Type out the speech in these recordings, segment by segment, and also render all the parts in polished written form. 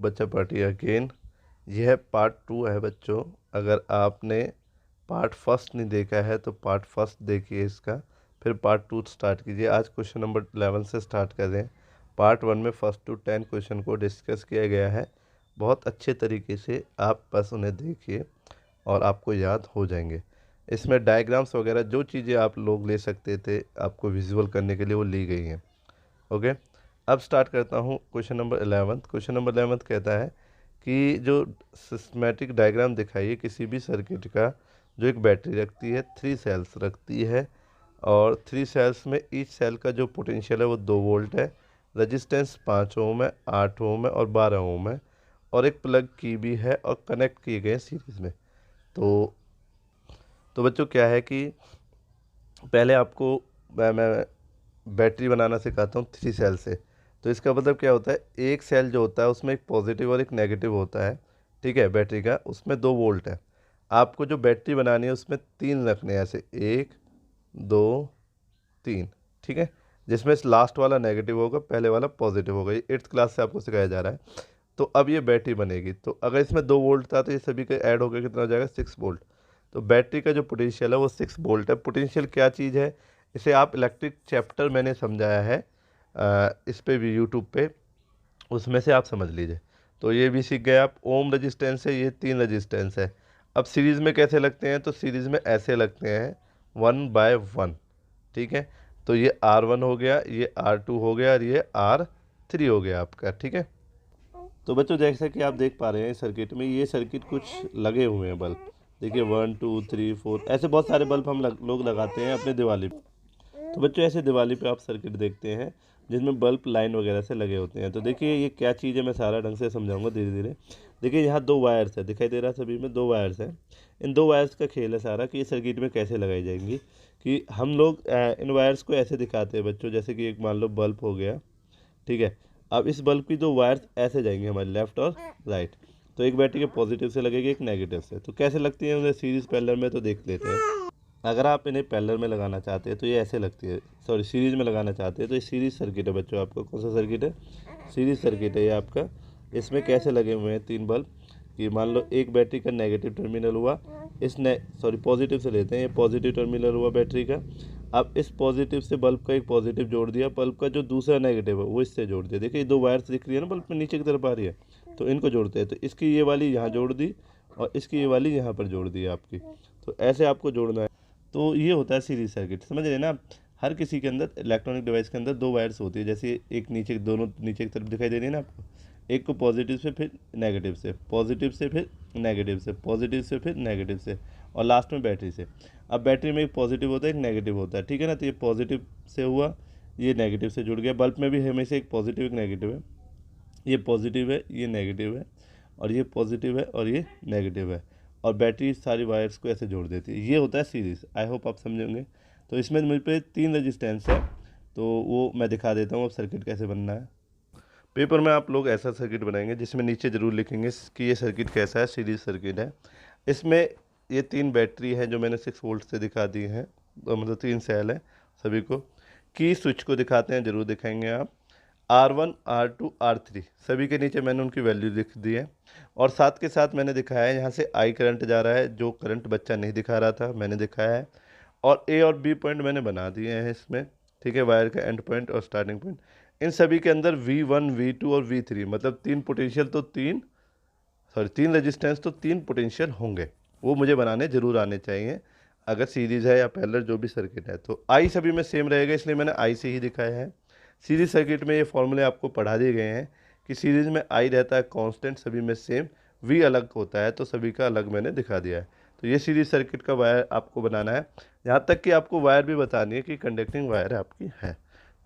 बच्चा party again. यह part 2 है बच्चों। अगर आपने पार्ट फर्स्ट नहीं देखा है तो पार्ट फर्स्ट देखिए इसका, फिर पार्ट 2 स्टार्ट कीजिए। आज क्वेश्चन नंबर 11 से स्टार्ट कर दें। पार्ट 1 में फर्स्ट टू 10 क्वेश्चन को डिस्कस किया गया है। बहुत अच्छे तरीके से आप बस उन्हें देखिए और आपको याद हो जाएंगे। इसमें डायग्राम्स वगैरह जो चीज़ें आप लोग ले सकते थे आपको विजुअल करने के लिए वो ली गई हैं। ओके, अब स्टार्ट करता हूँ क्वेश्चन नंबर 11। क्वेश्चन नंबर 11 कहता है कि जो सिस्टमेटिक डायग्राम दिखाइए किसी भी सर्किट का जो एक बैटरी रखती है, 3 सेल्स रखती है और 3 सेल्स में ईच सेल का जो पोटेंशियल है वो 2 वोल्ट है, रेजिस्टेंस 5 ओम है, 8 ओम है और 12 ओम है और एक प्लग की भी है और कनेक्ट किए गए हैं सीरीज़ में। तो बच्चों क्या है कि पहले आपको मैं बैटरी बनाना सिखाता हूँ 3 सेल से। तो इसका मतलब क्या होता है, एक सेल जो होता है उसमें एक पॉजिटिव और एक नेगेटिव होता है, ठीक है, बैटरी का, उसमें 2 वोल्ट है। आपको जो बैटरी बनानी है उसमें 3 रखने हैं, ऐसे 1 2 3, ठीक है, जिसमें लास्ट वाला नेगेटिव होगा, पहले वाला पॉजिटिव होगा। ये 8th क्लास से आपको सिखाया जा रहा है। तो अब ये बैटरी बनेगी, तो अगर इसमें 2 वोल्ट था तो ये सभी का ऐड होकर कितना हो जाएगा, 6 वोल्ट। तो बैटरी का जो पोटेंशियल है वो 6 वोल्ट है। पोटेंशियल क्या चीज़ है, इसे आप इलेक्ट्रिक चैप्टर मैंने समझाया है इस पे भी यूट्यूब पे, उसमें से आप समझ लीजिए। तो ये भी सीख गए आप। ओम रजिस्टेंस है, ये 3 रजिस्टेंस है। अब सीरीज़ में कैसे लगते हैं, तो सीरीज़ में ऐसे लगते हैं 1/1, ठीक है। तो ये R1 हो गया, ये R2 हो गया और ये R3 हो गया आपका, ठीक है। तो बच्चों जैसे कि आप देख पा रहे हैं सर्किट में, ये सर्किट कुछ लगे हुए हैं बल्ब, देखिए 1 2 3 4 ऐसे बहुत सारे बल्ब हम लोग लगाते हैं अपने दिवाली पे। तो बच्चों ऐसे दिवाली पे आप सर्किट देखते हैं जिसमें बल्ब लाइन वगैरह से लगे होते हैं। तो देखिए ये क्या चीज़ है, मैं सारा ढंग से समझाऊंगा धीरे धीरे। देखिए यहाँ 2 वायर्स है, दिखाई दे रहा है सभी में 2 वायर्स हैं। इन 2 वायर्स का खेल है सारा कि ये सर्किट में कैसे लगाई जाएंगी। कि हम लोग इन वायर्स को ऐसे दिखाते हैं बच्चों, जैसे कि एक मान लो बल्ब हो गया, ठीक है। अब इस बल्ब की 2 वायर्स ऐसे जाएंगे हमारे लेफ़्ट और राइट। तो एक बैटरी के पॉजिटिव से लगेगी, एक नेगेटिव से। तो कैसे लगती है उन्हें सीरीज़ पैरेलल में, तो देख लेते हैं। अगर आप इन्हें पैरेलल में लगाना चाहते हैं तो ये ऐसे लगती है, सॉरी सीरीज़ में लगाना चाहते हैं तो ये सीरीज़ सर्किट है बच्चों। आपका कौन सा सर्किट है, सीरीज़ सर्किट है ये आपका। इसमें कैसे लगे हुए हैं 3 बल्ब कि मान लो एक बैटरी का नेगेटिव टर्मिनल हुआ, पॉजिटिव से लेते हैं, ये पॉजिटिव टर्मिनल हुआ बैटरी का। अब इस पॉजिटिव से बल्ब का एक पॉजिटिव जोड़ दिया, बल्ब का जो दूसरा नेगेटिव है वो इससे जोड़ दिया। देखिए ये 2 वायर्स दिख रही है ना बल्ब में, नीचे की तरफ आ रही है, तो इनको जोड़ते हैं। तो इसकी ये वाली यहाँ जोड़ दी और इसकी ये वाली यहाँ पर जोड़ दी आपकी। तो ऐसे आपको जोड़ना है। तो ये होता है सीरीज सर्किट, समझ रहे हैं ना आप। हर किसी के अंदर इलेक्ट्रॉनिक डिवाइस के अंदर 2 वायर्स होती है, जैसे एक नीचे, दोनों नीचे की तरफ दिखाई दे रही है ना आपको। एक को पॉजिटिव से, फिर नेगेटिव से, पॉजिटिव से, फिर नेगेटिव से, पॉजिटिव से, फिर नेगेटिव से और लास्ट में बैटरी से। अब बैटरी में एक पॉजिटिव होता है, एक नेगेटिव होता है, ठीक है ना। तो ये पॉजिटिव से हुआ, ये नेगेटिव से जुड़ गया। बल्ब में भी हमेशा एक पॉजिटिव एक नेगेटिव है, ये पॉजिटिव है ये नेगेटिव है और ये पॉजिटिव है और ये नेगेटिव है। और बैटरी सारी वायर्स को ऐसे जोड़ देती है, ये होता है सीरीज़। आई होप आप समझेंगे। तो इसमें मुझ पे 3 रजिस्टेंस है, तो वो मैं दिखा देता हूँ अब सर्किट कैसे बनना है। पेपर में आप लोग ऐसा सर्किट बनाएंगे जिसमें नीचे ज़रूर लिखेंगे कि ये सर्किट कैसा है, सीरीज सर्किट है। इसमें ये 3 बैटरी हैं जो मैंने 6 वोल्ट से दिखा दी हैं, तो मतलब 3 सेल हैं सभी को। की स्विच को दिखाते हैं, ज़रूर दिखाएंगे आप। R1 R2 R3 सभी के नीचे मैंने उनकी वैल्यू लिख दी है और साथ के साथ मैंने दिखाया है यहाँ से आई करंट जा रहा है, जो करंट बच्चा नहीं दिखा रहा था मैंने दिखाया है। और ए और बी पॉइंट मैंने बना दिए हैं इसमें, ठीक है, वायर का एंड पॉइंट और स्टार्टिंग पॉइंट। इन सभी के अंदर V1 V2 और V3 मतलब 3 पोटेंशियल, तो 3 रेजिस्टेंस, तो 3 पोटेंशियल होंगे। वो मुझे बनाने ज़रूर आने चाहिए अगर सीरीज़ है या पैरेलल जो भी सर्किट है। तो आई सभी में सेम रहेगा, इसलिए मैंने आई से ही दिखाया है। सीरीज सर्किट में ये फॉर्मूले आपको पढ़ा दिए गए हैं कि सीरीज़ में आई रहता है कांस्टेंट, सभी में सेम। वी अलग होता है तो सभी का अलग मैंने दिखा दिया है। तो ये सीरीज सर्किट का वायर आपको बनाना है, यहाँ तक कि आपको वायर भी बतानी है कि कंडक्टिंग वायर आपकी है।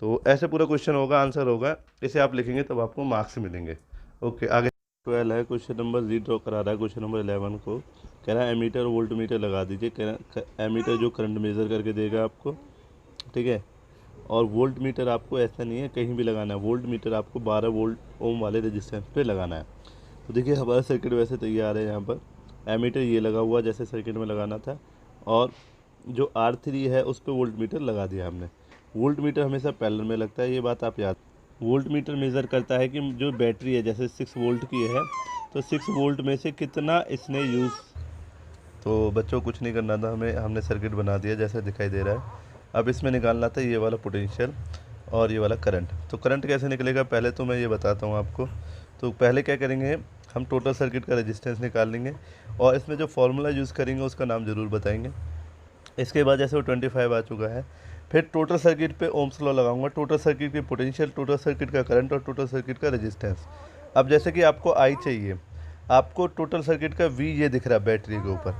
तो ऐसे पूरा क्वेश्चन होगा, आंसर होगा, इसे आप लिखेंगे तब आपको मार्क्स मिलेंगे। ओके, आगे 12 है, क्वेश्चन नंबर जी ड्रॉ करा रहा है। क्वेश्चन नंबर 11 को कह रहा है एमीटर और वोल्ट मीटर लगा दीजिए। कह रहा है एमीटर जो करंट मेज़र करके देगा आपको, ठीक है, और वोल्ट मीटर आपको ऐसा नहीं है कहीं भी लगाना है, वोल्ट मीटर आपको 12 वोल्ट ओम वाले रेजिस्टेंस पे लगाना है। तो देखिए हमारा सर्किट वैसे तैयार है। यहाँ पर एमीटर ये लगा हुआ जैसे सर्किट में लगाना था, और जो R3 है उस पर वोल्ट मीटर लगा दिया हमने। वोल्ट मीटर हमेशा पैरेलल में लगता है, ये बात आप याद। वोल्ट मीटर मेज़र करता है कि जो बैटरी है जैसे 6 वोल्ट की है तो 6 वोल्ट में से कितना इसने यूज़। तो बच्चों कुछ नहीं करना था हमें, हमने सर्किट बना दिया जैसे दिखाई दे रहा है। अब इसमें निकालना था ये वाला पोटेंशियल और ये वाला करंट। तो करंट कैसे निकलेगा पहले तो मैं ये बताता हूँ आपको। तो पहले क्या करेंगे, हम टोटल सर्किट का रेजिस्टेंस निकाल लेंगे और इसमें जो फॉर्मूला यूज़ करेंगे उसका नाम ज़रूर बताएंगे। इसके बाद जैसे वो 25 आ चुका है, फिर टोटल सर्किट पे ओम्स लॉ लगाऊंगा, टोटल सर्किट की पोटेंशियल, टोटल सर्किट का करंट और टोटल सर्किट का रेजिस्टेंस। अब जैसे कि आपको आई चाहिए, आपको टोटल सर्किट का वी ये दिख रहा है बैटरी के ऊपर,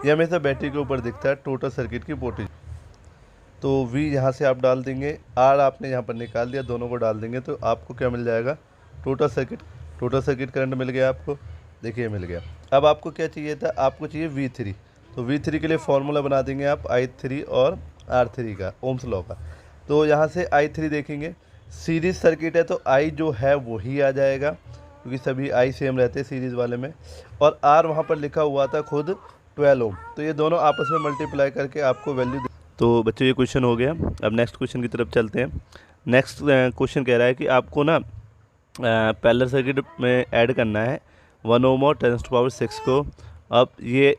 ये हमेशा बैटरी के ऊपर दिखता है टोटल सर्किट की पोटेंशियल। तो वी यहाँ से आप डाल देंगे, आर आपने यहाँ पर निकाल दिया, दोनों को डाल देंगे तो आपको क्या मिल जाएगा, टोटल सर्किट करंट मिल गया आपको, देखिए मिल गया। अब आपको क्या चाहिए था, आपको चाहिए V3। तो V3 के लिए फॉर्मूला बना देंगे आप I3 और R3 का, ओम्स लॉ का। तो यहाँ से I3 देखेंगे, सीरीज सर्किट है तो I जो है वही आ जाएगा क्योंकि सभी I सेम रहते हैं सीरीज़ वाले में, और R वहाँ पर लिखा हुआ था खुद 12 ओम, तो ये दोनों आपस में मल्टीप्लाई करके आपको वैल्यू। तो बच्चों ये क्वेश्चन हो गया। अब नेक्स्ट क्वेश्चन की तरफ चलते हैं। नेक्स्ट क्वेश्चन कह रहा है कि आपको ना पैरेलल सर्किट में ऐड करना है 1 ओम और 10⁻⁶ को। अब ये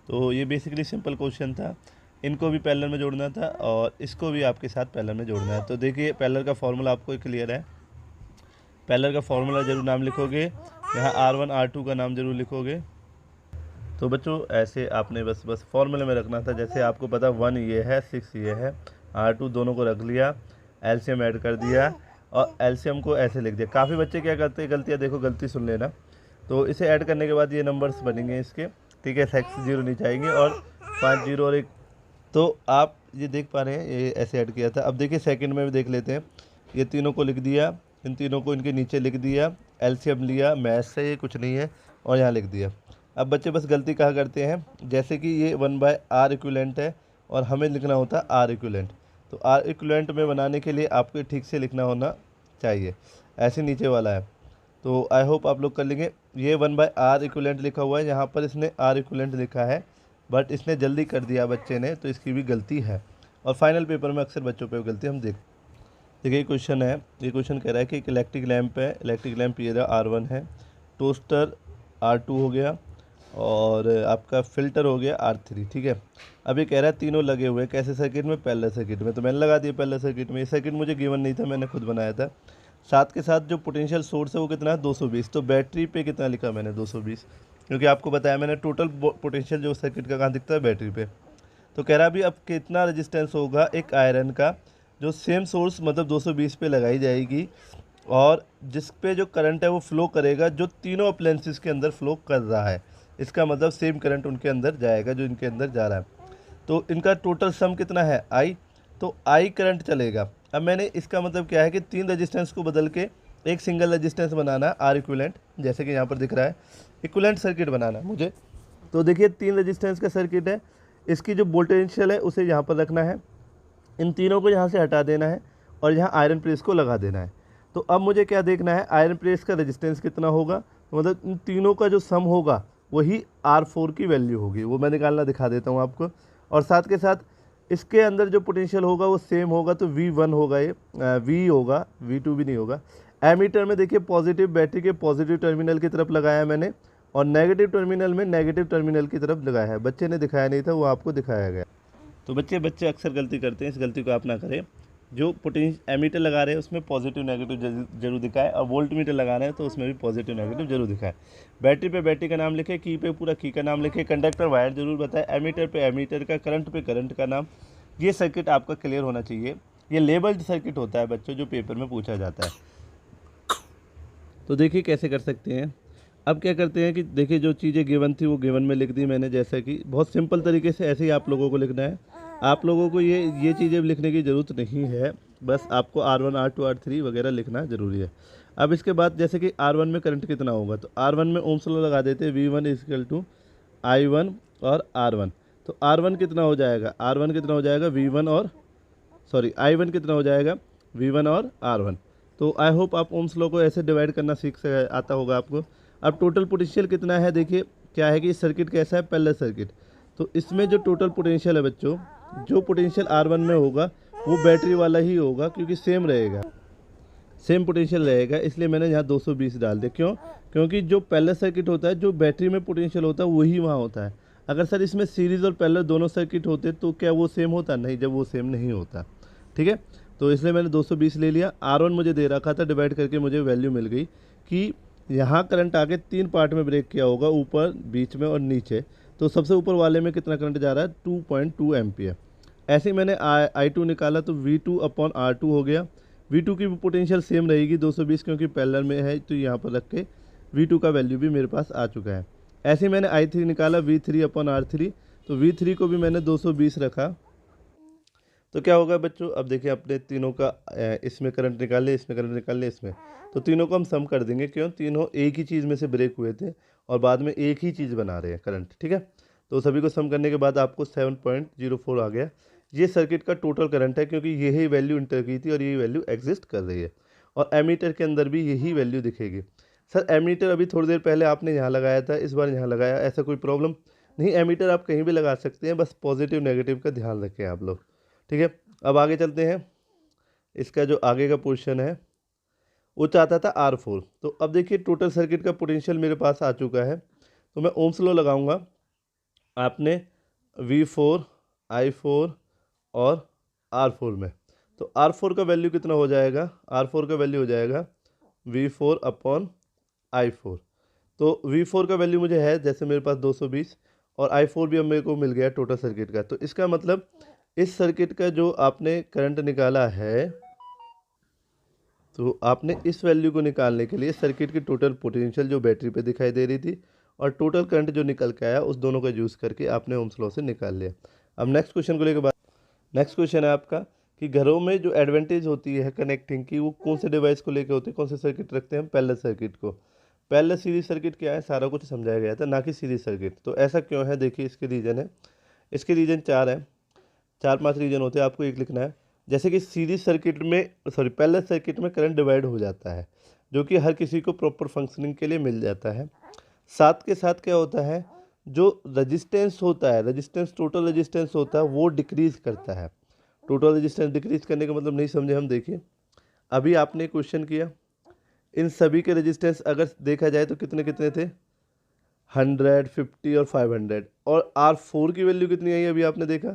तो ये बेसिकली सिंपल क्वेश्चन था, इनको भी पैरेलल में जोड़ना था और इसको भी आपके साथ पैरेलल में जोड़ना है। तो देखिए पैरेलल का फॉर्मूला आपको क्लियर है, पैरेलल का फॉर्मूला जरूर नाम लिखोगे, यहाँ R1 R2 का नाम जरूर लिखोगे। तो बच्चों ऐसे आपने बस फॉर्मूले में रखना था, जैसे आपको पता 1 ये है 6 ये है, R2 दोनों को रख लिया, एलसीएम ऐड कर दिया और एलसीएम को ऐसे लिख दिया। काफ़ी बच्चे क्या करते हैं गलतियाँ, देखो गलती सुन लेना। तो इसे ऐड करने के बाद ये नंबर्स बनेंगे इसके, ठीक है, 6 जीरो नीचे आएंगे और 5 जीरो और 1। तो आप ये देख पा रहे हैं ये ऐसे ऐड किया था। अब देखिए सेकंड में भी देख लेते हैं, ये तीनों को लिख दिया, इन तीनों को इनके नीचे लिख दिया, एलसीएम लिया, मैथ से ये कुछ नहीं है और यहाँ लिख दिया। अब बच्चे बस गलती कहाँ करते हैं, जैसे कि ये 1/R इक्विवेलेंट है और हमें लिखना होता है R इक्विवेलेंट। तो R इक्विवेलेंट में बनाने के लिए आपको ठीक से लिखना होना चाहिए, ऐसे नीचे वाला है। तो आई होप आप लोग कर लेंगे। ये 1/R इक्विवेलेंट लिखा हुआ है, यहाँ पर इसने R इक्विवेलेंट लिखा है बट इसने जल्दी कर दिया बच्चे ने, तो इसकी भी गलती है और फाइनल पेपर में अक्सर बच्चों पे गलती हम देखिए क्वेश्चन है, ये क्वेश्चन कह रहा है कि एक इलेक्ट्रिक लैंप है, इलेक्ट्रिक लैंप ये रहा R1 है, टोस्टर R2 हो गया और आपका फ़िल्टर हो गया R3, ठीक है। अब ये कह रहा है तीनों लगे हुए कैसे सर्किट में, पैरेलल सर्किट में। तो मैंने लगा दिया पैरेलल सर्किट में, ये सर्किट मुझे गिवन नहीं था, मैंने खुद बनाया था। साथ के साथ जो पोटेंशियल सोर्स है वो कितना है 220, तो बैटरी पे कितना लिखा मैंने 220, क्योंकि आपको बताया मैंने टोटल पोटेंशियल जो सर्किट का कहाँ दिखता है बैटरी पे। तो कह रहा अभी अब कितना रजिस्टेंस होगा एक आयरन का जो सेम सोर्स मतलब 220 पे लगाई जाएगी और जिस पे जो करंट है वो फ्लो करेगा जो तीनों अप्लायंसेस के अंदर फ्लो कर रहा है, इसका मतलब सेम करंट उनके अंदर जाएगा जो इनके अंदर जा रहा है। तो इनका टोटल सम कितना है आई, तो आई करंट चलेगा। अब मैंने इसका मतलब क्या है कि 3 रजिस्टेंस को बदल के एक सिंगल रजिस्टेंस बनाना है R इक्विवेलेंट, जैसे कि यहाँ पर दिख रहा है इक्विवेलेंट सर्किट बनाना है मुझे। तो देखिए 3 रजिस्टेंस का सर्किट है, इसकी जो पोटेंशियल है उसे यहाँ पर रखना है, इन तीनों को यहाँ से हटा देना है और यहाँ आयरन प्रेस को लगा देना है। तो अब मुझे क्या देखना है, आयरन प्रेस का रेजिस्टेंस कितना होगा, मतलब इन तीनों का जो सम होगा वही R4 की वैल्यू होगी, वो मैं निकालना दिखा देता हूँ आपको। और साथ के साथ इसके अंदर जो पोटेंशियल होगा वो सेम होगा, तो V1 होगा, ये V होगा, V2 भी नहीं होगा। एमीटर में देखिए पॉजिटिव बैटरी के पॉजिटिव टर्मिनल की तरफ लगाया है मैंने और नेगेटिव टर्मिनल में नेगेटिव टर्मिनल की तरफ लगाया है। बच्चे ने दिखाया नहीं था, वो आपको दिखाया गया। तो बच्चे अक्सर गलती करते हैं, इस गलती को आप ना करें। जो एमीटर लगा रहे हैं उसमें पॉजिटिव नेगेटिव जरूर दिखाए और वोल्ट मीटर लगा रहे हैं तो उसमें भी पॉजिटिव नेगेटिव जरूर दिखाए। बैटरी पे बैटरी का नाम लिखे, की पे पूरा की का नाम लिखे, कंडक्टर वायर जरूर बताए, एमीटर पे एमीटर का, करंट पे करंट का नाम। ये सर्किट आपका क्लियर होना चाहिए। ये लेबल्ड सर्किट होता है बच्चों, जो पेपर में पूछा जाता है। तो देखिए कैसे कर सकते हैं। अब क्या करते हैं कि देखिए जो चीज़ें गिवन थी वो गिवन में लिख दी मैंने, जैसा कि बहुत सिंपल तरीके से ऐसे ही आप लोगों को लिखना है। आप लोगों को ये चीज़ें लिखने की ज़रूरत नहीं है, बस आपको R1 R2 R3 वगैरह लिखना ज़रूरी है। अब इसके बाद जैसे कि R1 में करंट कितना होगा, तो R1 में ओम्स लॉ लगा देते हैं, V1 = I1 और R1। तो R1 कितना हो जाएगा, R1 कितना हो जाएगा V1 और I1 कितना हो जाएगा V1 और R1। तो आई होप आप ओम्स लॉ को ऐसे डिवाइड करना सीख से आता होगा आपको। अब टोटल पोटेंशियल कितना है, देखिए क्या है कि सर्किट कैसा है, पैरेलल सर्किट। तो इसमें जो टोटल पोटेंशियल है बच्चों, जो पोटेंशियल R1 में होगा वो बैटरी वाला ही होगा क्योंकि सेम रहेगा। सेम पोटेंशियल रहेगा, इसलिए मैंने यहाँ 220 डाल दिया। क्यों? क्योंकि जो पैरेलल सर्किट होता है, जो बैटरी में पोटेंशियल होता है वही वहाँ होता है। अगर सर इसमें सीरीज़ और पैरेलल दोनों सर्किट होते तो क्या वो सेम होता? नहीं, जब वो सेम नहीं होता। ठीक है, तो इसलिए मैंने 220 ले लिया। R1 मुझे दे रखा था, डिवाइड करके मुझे वैल्यू मिल गई कि यहाँ करंट आके 3 पार्ट में ब्रेक किया होगा, ऊपर, बीच में और नीचे। तो सबसे ऊपर वाले में कितना करंट जा रहा है? 2.2 एम्पियर। ऐसे ही मैंने I2 निकाला तो V2/R2 हो गया। V2 की पोटेंशियल सेम रहेगी 220, क्योंकि पैरेलल में है, तो यहाँ पर रख के V2 का वैल्यू भी मेरे पास आ चुका है। ऐसे ही मैंने I3 निकाला V3/R3, तो V3 को भी मैंने 220 रखा। तो क्या होगा बच्चों, अब देखिए अपने तीनों का इसमें करंट निकाल ले, इसमें करंट निकाल ले, इसमें, तो तीनों को हम सम कर देंगे। क्यों? तीनों एक ही चीज़ में से ब्रेक हुए थे और बाद में एक ही चीज़ बना रहे हैं करंट। ठीक है, तो सभी को सम करने के बाद आपको 7.04 आ गया। ये सर्किट का टोटल करंट है, क्योंकि यही वैल्यू इंटर की थी और यही वैल्यू एग्जिस्ट कर रही है। और एमीटर के अंदर भी यही वैल्यू दिखेगी। सर एमीटर अभी थोड़ी देर पहले आपने यहाँ लगाया था, इस बार यहाँ लगाया, ऐसा कोई प्रॉब्लम नहीं। एमीटर आप कहीं भी लगा सकते हैं, बस पॉजिटिव नेगेटिव का ध्यान रखें आप लोग। ठीक है, अब आगे चलते हैं। इसका जो आगे का पोर्शन है वो चाहता था R4। तो अब देखिए टोटल सर्किट का पोटेंशियल मेरे पास आ चुका है, तो मैं ओम्स लॉ लगाऊंगा। आपने V4, I4 और R4 में, तो R4 का वैल्यू कितना हो जाएगा? R4 का वैल्यू हो जाएगा V4/I4। तो V4 का वैल्यू मुझे है जैसे मेरे पास 220, और I4 भी अब मेरे को मिल गया टोटल सर्किट का। तो इसका मतलब इस सर्किट का जो आपने करंट निकाला है, तो आपने इस वैल्यू को निकालने के लिए सर्किट की टोटल पोटेंशियल जो बैटरी पे दिखाई दे रही थी और टोटल करंट जो निकल के आया, उस दोनों का यूज़ करके आपने ओम्स लॉ से निकाल लिया। अब नेक्स्ट क्वेश्चन को लेकर बात। नेक्स्ट क्वेश्चन है आपका कि घरों में जो एडवांटेज होती है कनेक्टिंग की, वो कौन से डिवाइस को लेकर होती है, कौन से सर्किट रखते हैं? पैरेलल सर्किट को। पैरेलल सीरीज सर्किट क्या है, सारा कुछ समझाया गया था, ना कि सीरीज सर्किट। तो ऐसा क्यों है? देखिए इसके रीज़न है, इसके रीज़न 4 है, 4-5 रीजन होते हैं, आपको एक लिखना है। जैसे कि सीरीज सर्किट में, सॉरी पैरेलल सर्किट में करंट डिवाइड हो जाता है, जो कि हर किसी को प्रॉपर फंक्शनिंग के लिए मिल जाता है। साथ के साथ क्या होता है, जो रजिस्टेंस होता है, रजिस्टेंस, टोटल रजिस्टेंस होता है, वो डिक्रीज़ करता है। टोटल रजिस्टेंस डिक्रीज़ करने का मतलब नहीं समझे हम? देखिए अभी आपने क्वेश्चन किया, इन सभी के रजिस्टेंस अगर देखा जाए तो कितने कितने थे? 100, 50 और 500। और R4 की वैल्यू कितनी आई अभी आपने देखा?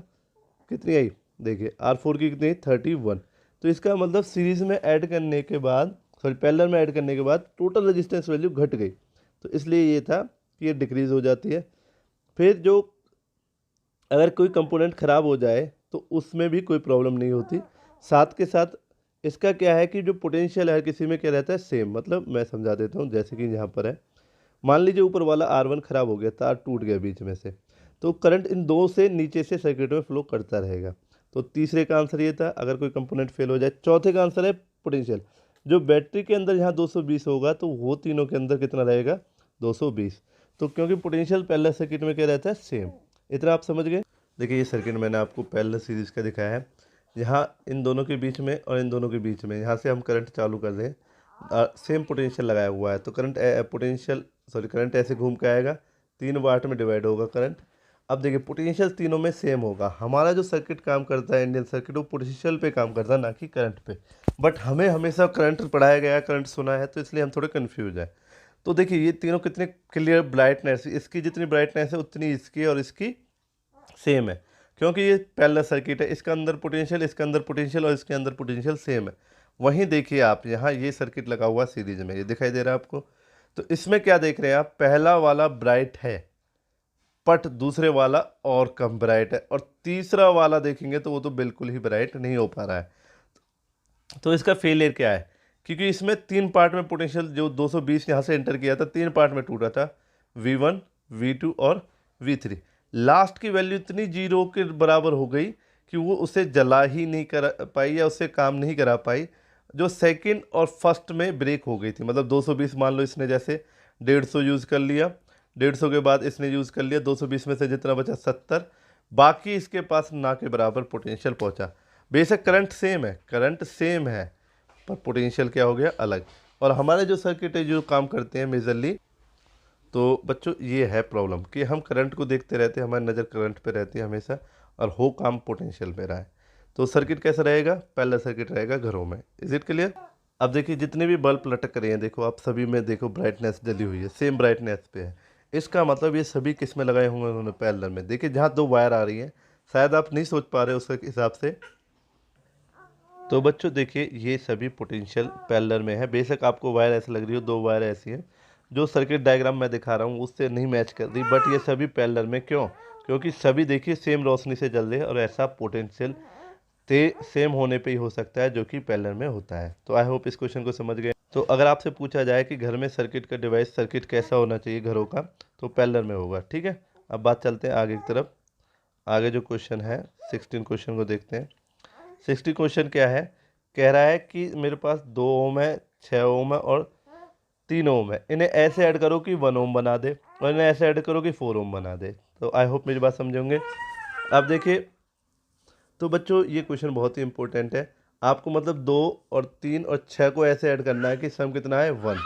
कितनी आई? देखिए R4 की कितनी? 31। तो इसका मतलब सीरीज़ में ऐड करने के बाद, सॉरी पैरेलल में ऐड करने के बाद टोटल रेजिस्टेंस वैल्यू घट गई, तो इसलिए ये था कि ये डिक्रीज़ हो जाती है। फिर जो अगर कोई कंपोनेंट ख़राब हो जाए तो उसमें भी कोई प्रॉब्लम नहीं होती। साथ के साथ इसका क्या है कि जो पोटेंशियल है किसी में क्या रहता है? सेम। मतलब मैं समझा देता हूँ, जैसे कि यहाँ पर है, मान लीजिए ऊपर वाला R1 ख़राब हो गया, तार टूट गया बीच में से, तो करंट इन दो से नीचे से सर्किट में फ्लो करता रहेगा। तो तीसरे का आंसर ये था, अगर कोई कंपोनेंट फेल हो जाए। चौथे का आंसर है पोटेंशियल। जो बैटरी के अंदर यहाँ 220 होगा, तो वो तीनों के अंदर कितना रहेगा? 220। तो क्योंकि पोटेंशियल पैरेलल सर्किट में क्या रहता है? सेम। इतना आप समझ गए? देखिए ये सर्किट मैंने आपको पैरेलल सीरीज़ का दिखाया है। यहाँ इन दोनों के बीच में और इन दोनों के बीच में, यहाँ से हम करंट चालू कर दें, सेम पोटेंशियल लगाया हुआ है, तो करंट ऐसे घूम के आएगा, 3 वाट में डिवाइड होगा करंट। अब देखिए पोटेंशियल तीनों में सेम होगा। हमारा जो सर्किट काम करता है, इंडियन सर्किट, वो पोटेंशियल पे काम करता है, ना कि करंट पे। बट हमें हमेशा करंट पढ़ाया गया, करंट सुना है, तो इसलिए हम थोड़े कन्फ्यूज हैं। तो देखिए ये तीनों कितने क्लियर ब्राइटनेस, इसकी जितनी ब्राइटनेस है उतनी इसकी और इसकी सेम है, क्योंकि ये पैरेलल सर्किट है। इसका अंदर पोटेंशियल, इसके अंदर पोटेंशियल और इसके अंदर पोटेंशियल सेम है। वहीं देखिए आप यहाँ ये सर्किट लगा हुआ सीरीज में, ये दिखाई दे रहा है आपको। तो इसमें क्या देख रहे हैं आप? पहला वाला ब्राइट है, बट दूसरे वाला और कम ब्राइट है, और तीसरा वाला देखेंगे तो वो तो बिल्कुल ही ब्राइट नहीं हो पा रहा है। तो इसका फेलियर क्या है? क्योंकि इसमें 3 पार्ट में पोटेंशियल जो 220 यहाँ से एंटर किया था, 3 पार्ट में टूटा था, V1, V2 और V3। लास्ट की वैल्यू इतनी जीरो के बराबर हो गई कि वो उसे जला ही नहीं कर पाई या उससे काम नहीं करा पाई, जो सेकंड और फर्स्ट में ब्रेक हो गई थी। मतलब 220 मान लो इसने जैसे 150 यूज़ कर लिया, 150 के बाद इसने यूज़ कर लिया, 220 में से जितना बचा 70, बाकी इसके पास ना के बराबर पोटेंशियल पहुंचा। बेशक करंट सेम है, करंट सेम है, पर पोटेंशियल क्या हो गया? अलग। और हमारे जो सर्किट है जो काम करते हैं मेजरली, तो बच्चों ये है प्रॉब्लम कि हम करंट को देखते रहते हैं, हमारी नज़र करंट पे रहती है हमेशा, और हो काम पोटेंशियल पे रहा है। तो सर्किट कैसा रहेगा? पैरेलल सर्किट रहेगा घरों में। Is it clear? अब देखिए जितने भी बल्ब लटक रहे हैं, देखो आप सभी में देखो ब्राइटनेस जली हुई है, सेम ब्राइटनेस पे है। इसका मतलब ये सभी किस में लगाए होंगे उन्होंने, पैरेलल में। देखिए जहाँ दो वायर आ रही हैं, शायद आप नहीं सोच पा रहे उसके हिसाब से। तो बच्चों देखिए ये सभी पोटेंशियल पैरेलल में है। बेशक आपको वायर ऐसी लग रही हो, दो वायर ऐसी हैं जो सर्किट डायग्राम मैं दिखा रहा हूँ उससे नहीं मैच कर रही, बट ये सभी पैरेलल में। क्यों? क्योंकि सभी देखिए सेम रोशनी से जल रहे हैं, और ऐसा पोटेंशियल सेम होने पे ही हो सकता है जो कि पैरेलल में होता है। तो आई होप इस क्वेश्चन को समझ गए। तो अगर आपसे पूछा जाए कि घर में सर्किट का डिवाइस सर्किट कैसा होना चाहिए घरों का, तो पैरेलल में होगा। ठीक है, अब बात चलते हैं आगे की तरफ। आगे जो क्वेश्चन है 16 क्वेश्चन को देखते हैं। 60 क्वेश्चन क्या है, कह रहा है कि मेरे पास 2 ओम है, 6 ओम है और 3 ओम है। इन्हें ऐसे ऐड करो कि 1 ओम बना दे, और इन्हें ऐसे ऐड करो कि 4 ओम बना दे। तो आई होप मेरी बात समझोगे। अब देखिए, तो बच्चों ये क्वेश्चन बहुत ही इंपॉर्टेंट है। आपको मतलब 2 और 3 और 6 को ऐसे ऐड करना है कि सम कितना है 1।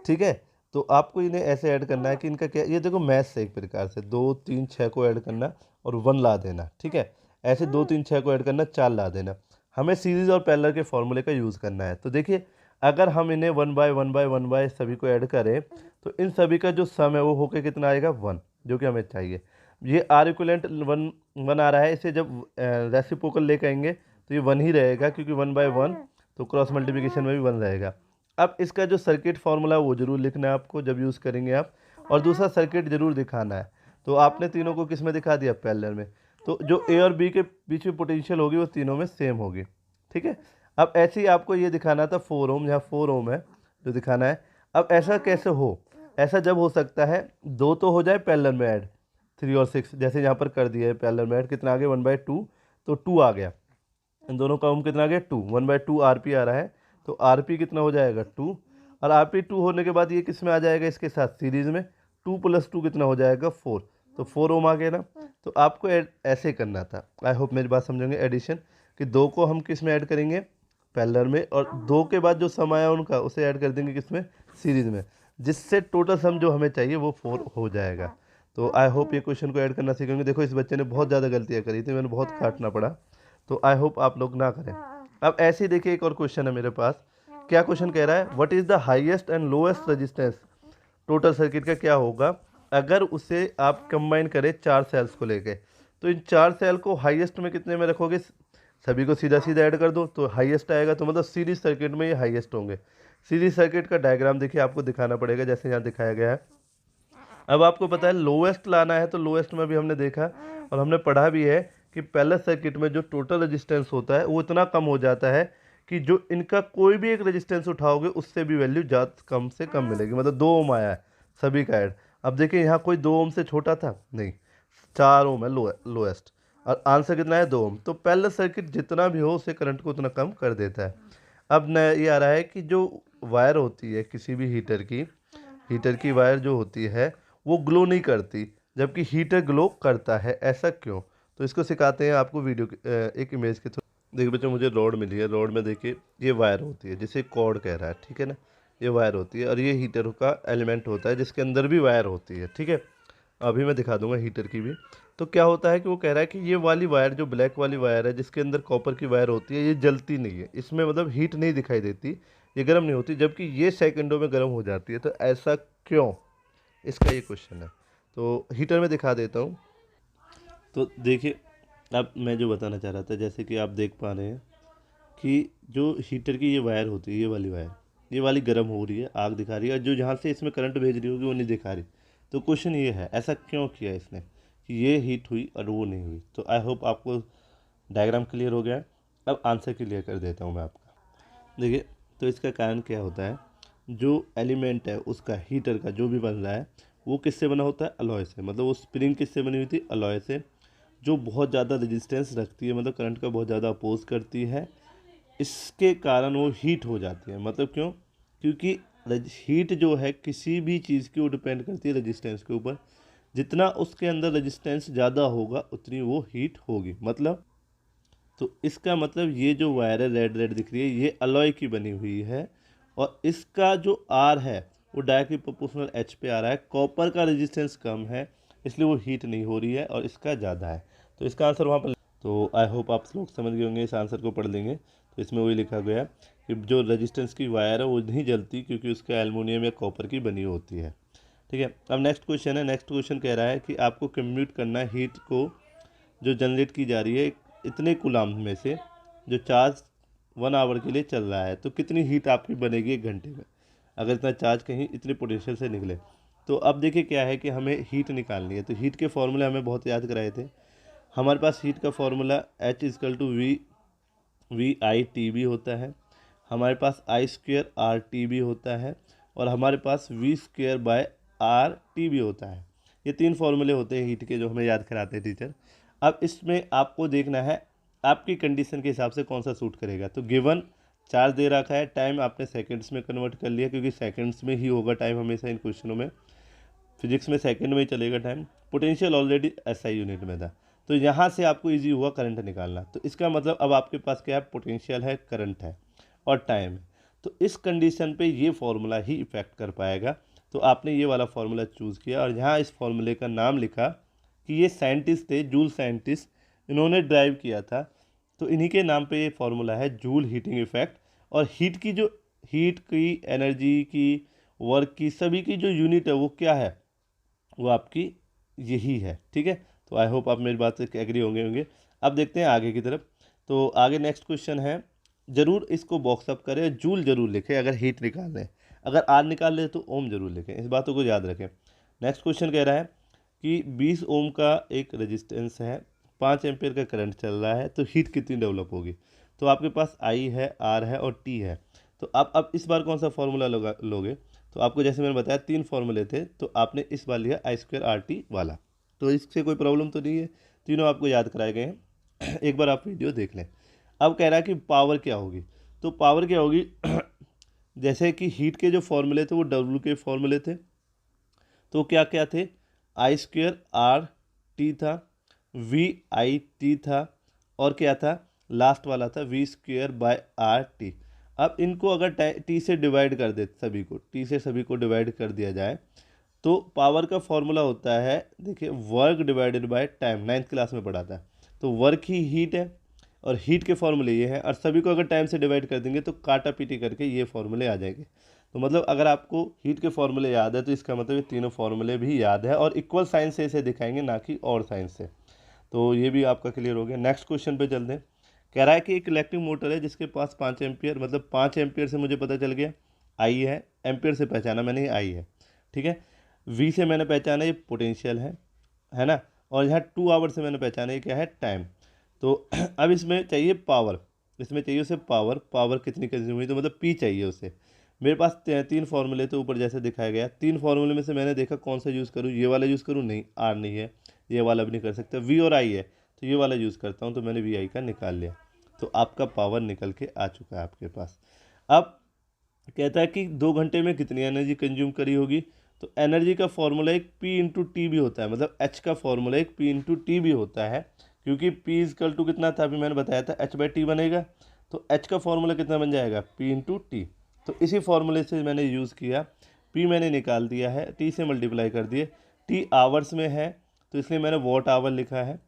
ठीक है, तो आपको इन्हें ऐसे ऐड करना है कि इनका क्या, ये देखो मैथ्स है एक प्रकार से। 2 3 6 को ऐड करना और 1 ला देना। ठीक है, ऐसे 2 3 6 को ऐड करना, 4 ला देना। हमें सीरीज और पैरेलल के फॉर्मूले का यूज़ करना है। तो देखिए अगर हम इन्हें 1 बाय 1 सभी को ऐड करें, तो इन सभी का जो सम है वो होकर कितना आएगा 1, जो कि हमें चाहिए। ये आर इक्वलेंट 1 आ रहा है, इसे जब रेसिप्रोकल लेकर आएंगे तो ये 1 ही रहेगा, क्योंकि 1 बाय 1 तो क्रॉस मल्टीप्लिकेशन में भी 1 रहेगा। अब इसका जो सर्किट फार्मूला है वो जरूर लिखना है आपको जब यूज़ करेंगे आप, और दूसरा सर्किट जरूर दिखाना है। तो आपने तीनों को किस में दिखा दिया, पैरेलल में। तो जो ए और बी के बीच में पोटेंशियल होगी वो तीनों में सेम होगी। ठीक है, अब ऐसे ही आपको ये दिखाना था 4 ओम, यहाँ 4 ओम है जो दिखाना है। अब ऐसा कैसे हो, ऐसा जब हो सकता है 2 तो हो जाए पैरेलल में ऐड, 3 और 6 जैसे यहाँ पर कर दिया है पैरेलल में ऐड। कितना आ गया 1/2, तो 2 आ गया। इन दोनों का ओम कितना आ गया 2, 1/2 आरपी आ रहा है। तो आरपी कितना हो जाएगा 2, और आरपी 2 होने के बाद ये किस में आ जाएगा, इसके साथ सीरीज में। 2 + 2 कितना हो जाएगा 4, तो 4 ओम आ गया ना। तो आपको ऐसे करना था। आई होप मेरी बात समझेंगे। एडिशन कि 2 को हम किस में ऐड करेंगे, पैरेलल में, और 2 के बाद जो सम आया उनका उसे ऐड कर देंगे किस में, सीरीज में, जिससे टोटल सम जो हमें चाहिए वो 4 हो जाएगा। तो आई होप ये क्वेश्चन को ऐड करना सीखेंगे। देखो इस बच्चे ने बहुत ज़्यादा गलतियाँ करी थी, मैंने बहुत काटना पड़ा। तो आई होप आप लोग ना करें। अब ऐसे ही देखिए एक और क्वेश्चन है मेरे पास। क्या क्वेश्चन कह रहा है, what is the highest and lowest resistance total circuit का क्या होगा अगर उसे आप कंबाइन करें 4 सेल्स को लेके। तो इन 4 सेल को हाईएस्ट में कितने में रखोगे, सभी को सीधा सीधा ऐड कर दो तो हाईएस्ट आएगा। तो मतलब सीरीज सर्किट में ये हाईएस्ट होंगे। सीरीज सर्किट का डायग्राम देखिए आपको दिखाना पड़ेगा, जैसे यहाँ दिखाया गया है। अब आपको पता है लोएस्ट लाना है, तो लोएस्ट में भी हमने देखा और हमने पढ़ा भी है कि पहले सर्किट में जो टोटल रेजिस्टेंस होता है वो इतना कम हो जाता है कि जो इनका कोई भी एक रेजिस्टेंस उठाओगे उससे भी वैल्यू ज़्यादा कम से कम मिलेगी। मतलब 2 ओम आया है सभी का ऐड। अब देखिए यहाँ कोई 2 ओम से छोटा था नहीं, 4 ओम है लोएस्ट, और आंसर कितना है 2 ओम। तो पहले सर्किट जितना भी हो उसे करंट को उतना कम कर देता है। अब न ये आ रहा है कि जो वायर होती है किसी भी हीटर की वायर जो होती है वो ग्लो नहीं करती, जबकि हीटर ग्लो करता है। ऐसा क्यों? तो इसको सिखाते हैं आपको वीडियो एक इमेज के थ्रू। देखिए बच्चों, मुझे रॉड मिली है। रॉड में देखिए ये वायर होती है जिसे कॉर्ड कह रहा है, ठीक है ना। ये वायर होती है और ये हीटर का एलिमेंट होता है जिसके अंदर भी वायर होती है, ठीक है। अभी मैं दिखा दूंगा हीटर की भी। तो क्या होता है कि वो कह रहा है कि ये वाली वायर जो ब्लैक वाली वायर है जिसके अंदर कॉपर की वायर होती है, ये जलती नहीं है, इसमें मतलब हीट नहीं दिखाई देती, ये गर्म नहीं होती, जबकि ये सेकंडों में गर्म हो जाती है। तो ऐसा क्यों, इसका ये क्वेश्चन है। तो हीटर में दिखा देता हूँ। तो देखिए अब मैं जो बताना चाह रहा था, जैसे कि आप देख पा रहे हैं कि जो हीटर की ये वायर होती है, ये वाली वायर, ये वाली गर्म हो रही है, आग दिखा रही है, और जो जहाँ से इसमें करंट भेज रही होगी वो नहीं दिखा रही। तो क्वेश्चन ये है ऐसा क्यों किया इसने कि ये हीट हुई और वो नहीं हुई। तो आई होप आपको डायग्राम क्लियर हो गया है। अब आंसर क्लियर कर देता हूँ मैं आपका। देखिए तो इसका कारण क्या होता है, जो एलिमेंट है उसका हीटर का जो भी बन रहा है वो किससे बना होता है, अलॉय से। मतलब वो स्प्रिंग किससे बनी हुई थी, अलॉय से, जो बहुत ज़्यादा रेजिस्टेंस रखती है, मतलब करंट का बहुत ज़्यादा अपोज करती है। इसके कारण वो हीट हो जाती है। मतलब क्यों, क्योंकि हीट जो है किसी भी चीज़ की वो डिपेंड करती है रेजिस्टेंस के ऊपर। जितना उसके अंदर रेजिस्टेंस ज़्यादा होगा उतनी वो हीट होगी। मतलब तो इसका मतलब ये जो वायर है रेड रेड दिख रही है, ये अलॉय की बनी हुई है, और इसका जो आर है वो डायरेक्टली प्रोपोर्शनल एच पे आ रहा है। कॉपर का रेजिस्टेंस कम है इसलिए वो हीट नहीं हो रही है, और इसका ज़्यादा है। तो इसका आंसर वहाँ पर। तो आई होप आप लोग समझ गए होंगे, इस आंसर को पढ़ लेंगे तो इसमें वही लिखा गया है कि जो रेजिस्टेंस की वायर है वो नहीं जलती, क्योंकि उसके एल्युमिनियम या कॉपर की बनी होती है। ठीक है, अब नेक्स्ट क्वेश्चन है। नेक्स्ट क्वेश्चन कह रहा है कि आपको कंप्यूट करना है हीट को जो जनरेट की जा रही है इतने कूलाम में से, जो चार्ज 1 आवर के लिए चल रहा है, तो कितनी हीट आपकी बनेगी 1 घंटे में, अगर इतना चार्ज कहीं इतने पोटेंशियल से निकले। तो अब देखिए क्या है कि हमें हीट निकालनी है। तो हीट के फॉर्मूले हमें बहुत याद कराए थे। हमारे पास हीट का फॉर्मूला H=V/I/TB होता है, हमारे पास I²R/TB होता है, और हमारे पास V²/R/TB होता है। ये 3 फॉर्मूले होते हैं हीट के, जो हमें याद कराते हैं टीचर। अब इसमें आपको देखना है आपकी कंडीशन के हिसाब से कौन सा सूट करेगा। तो गिवन चार्ज दे रखा है, टाइम आपने सेकंड्स में कन्वर्ट कर लिया, क्योंकि सेकंड्स में ही होगा टाइम हमेशा इन क्वेश्चनों में। फिजिक्स में सेकंड में ही चलेगा time. Potential already SI unit में था, तो यहाँ से आपको इजी हुआ करंट निकालना। तो इसका मतलब अब आपके पास क्या है, पोटेंशियल है, करंट है और टाइम है। तो इस कंडीशन पे ये फार्मूला ही इफेक्ट कर पाएगा। तो आपने ये वाला फार्मूला चूज़ किया, और यहाँ इस फार्मूले का नाम लिखा कि ये साइंटिस्ट थे, जूल साइंटिस्ट, इन्होंने ड्राइव किया था। तो इन्हीं के नाम पे ये फार्मूला है, जूल हीटिंग इफेक्ट। और हीट की, एनर्जी की, वर्क की, सभी की जो यूनिट है वो क्या है, वो आपकी यही है। ठीक है, तो आई होप आप मेरी बात से एग्री होंगे। अब देखते हैं आगे की तरफ। तो आगे नेक्स्ट क्वेश्चन है, ज़रूर इसको बॉक्सअप करें, जूल जरूर लिखें अगर हीट निकाल लें, अगर आर निकाल ले तो ओम जरूर लिखें, इस बातों को याद रखें। नेक्स्ट क्वेश्चन कह रहा है कि 20 ओम का एक रेजिस्टेंस है, 5 एम्पियर का करंट चल रहा है, तो हीट कितनी डेवलप होगी। तो आपके पास I है, R है और T है। तो अब इस बार कौन सा फॉर्मूला लोगे। तो आपको जैसे मैंने बताया 3 फॉर्मूले थे, तो आपने इस बार लिया I²R/T वाला। तो इससे कोई प्रॉब्लम तो नहीं है, तीनों आपको याद कराए गए हैं। एक बार आप वीडियो देख लें। अब कह रहा है कि पावर क्या होगी। तो पावर क्या होगी जैसे कि हीट के जो फॉर्मूले थे वो W के फॉर्मूले थे, तो क्या क्या थे, I²R/T था, VIT था, और क्या था, लास्ट वाला था V²/R/T। अब इनको अगर T से डिवाइड कर दे, T से सभी को डिवाइड कर दिया जाए, तो पावर का फॉर्मूला होता है, देखिए, work divided by time, 9th class में पढ़ा था। तो वर्क ही हीट है, और हीट के फॉर्मूले ये हैं, और सभी को अगर टाइम से डिवाइड कर देंगे तो काटा पीटी करके ये फॉर्मूले आ जाएंगे। तो मतलब अगर आपको हीट के फॉर्मूले याद है, तो इसका मतलब ये तीनों फॉर्मूले भी याद है, और इक्वल साइन से इसे दिखाएंगे, ना कि और साइन से। तो ये भी आपका क्लियर हो गया। नेक्स्ट क्वेश्चन पे चलते हैं। कह रहा है कि एक इलेक्ट्रिक मोटर है जिसके पास 5 एम्पियर, मतलब 5 एम्पियर से मुझे पता चल गया I है, एम्पियर से पहचाना मैंने ये I है। ठीक है, V से मैंने पहचाना ये पोटेंशियल है ना, और यहाँ 2 आवर से मैंने पहचाना ये क्या है, टाइम। तो अब इसमें चाहिए पावर, इसमें चाहिए उसे पावर कितनी कंज्यूम हुई, तो मतलब P चाहिए उसे। मेरे पास 3 फॉर्मूले तो ऊपर जैसे दिखाया गया, 3 फॉर्मूले में से मैंने देखा कौन सा यूज़ करूँ, ये वाला यूज़ करूँ, नहीं R नहीं है, ये वाला भी नहीं कर सकता, V और I है, तो ये वाला यूज़ करता हूँ। तो मैंने VI का निकाल लिया, तो आपका पावर निकल के आ चुका है आपके पास। अब कहता है कि 2 घंटे में कितनी एनर्जी कंज्यूम करी होगी। तो एनर्जी का फॉर्मूला एक P/T भी होता है, मतलब H का फॉर्मूला एक P/T भी होता है, क्योंकि P कितना था, अभी मैंने बताया था, H/T बनेगा। तो H का फॉर्मूला कितना बन जाएगा, P/T। तो इसी फॉर्मूले से मैंने यूज़ किया, P मैंने निकाल दिया है, T से मल्टीप्लाई कर दिए, T आवर्स में है तो इसलिए मैंने वॉट आवर लिखा है,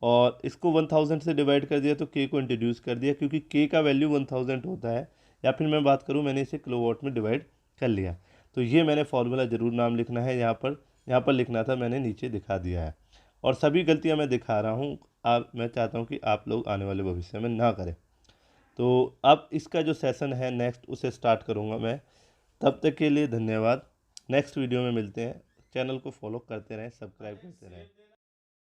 और इसको 1000 से डिवाइड कर दिया, तो K को इंट्रोड्यूस कर दिया, क्योंकि K का वैल्यू 1000 होता है, या फिर मैं बात करूँ, मैंने इसे किलोवाट में डिवाइड कर लिया। तो ये मैंने फॉर्मूला ज़रूर नाम लिखना है, यहाँ पर लिखना था, मैंने नीचे दिखा दिया है, और सभी गलतियाँ मैं दिखा रहा हूँ। मैं चाहता हूँ कि आप लोग आने वाले भविष्य में ना करें। तो अब इसका जो सेशन है नेक्स्ट, उसे स्टार्ट करूँगा मैं। तब तक के लिए धन्यवाद। नेक्स्ट वीडियो में मिलते हैं। चैनल को फॉलो करते रहें, सब्सक्राइब करते रहें।